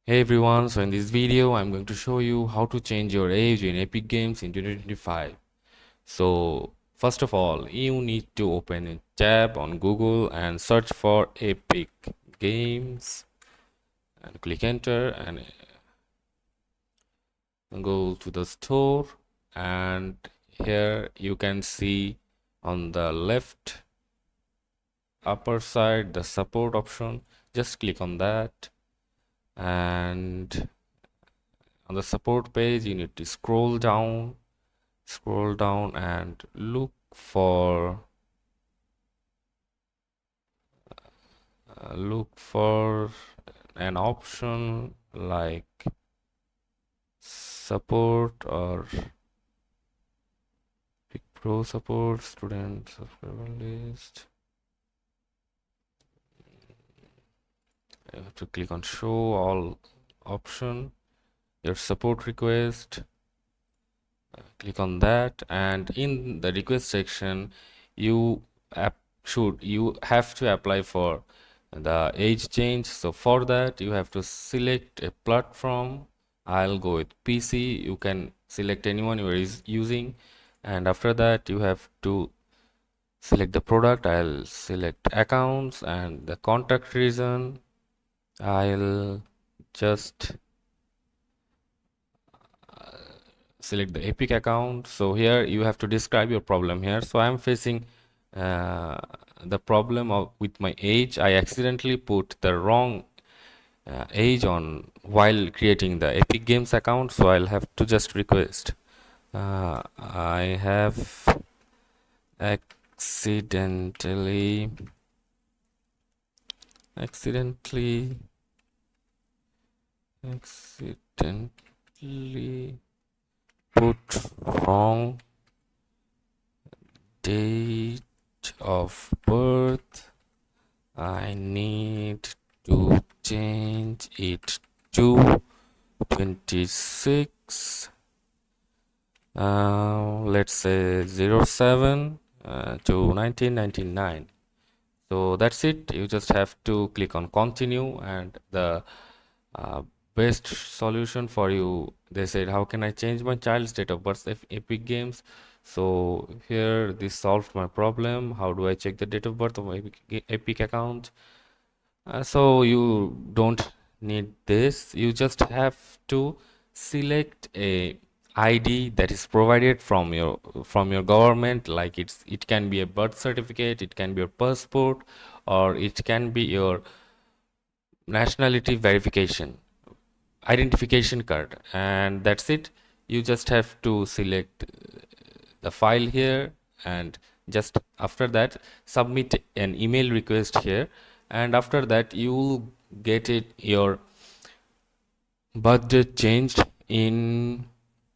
Hey everyone, so in this video I'm going to show you how to change your age in Epic Games in 2025. So first of all, you need to open a tab on Google and search for Epic Games and click enter and go to the store, and here you can see on the left upper side the support option. Just click on that, and on the support page you need to scroll down and look for an option like support or pick pro support student subscriber list. You have to click on show all option, your support request. Click on that, and in the request section you have to apply for the age change. So for that you have to select a platform. I'll go with PC. You can select anyone you are using, and after that you have to select the product. I'll select accounts, and the contact reason I'll just select the Epic account. So here you have to describe your problem here. So I'm facing uh, the problem with my age. I accidentally put the wrong age on while creating the Epic Games account, so I'll have to just request I have accidentally accidentally accidentally put wrong date of birth. I need to change it to 26, let's say 07 to 1999. So that's it. You just have to click on continue, and the uh, best solution for you, they said, how can I change my child's date of birth if Epic Games? So here this solved my problem. How do I check the date of birth of my Epic account? So you don't need this. You just have to select a ID that is provided from your government. Like it can be a birth certificate, it can be your passport, or it can be your nationality verification identification card, and that's it. You just have to select the file here, and just after that submit an email request here, and after that you will get it your birthday changed in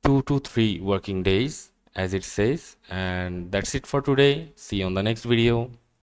2 to 3 working days as it says. And that's it for today. See you on the next video.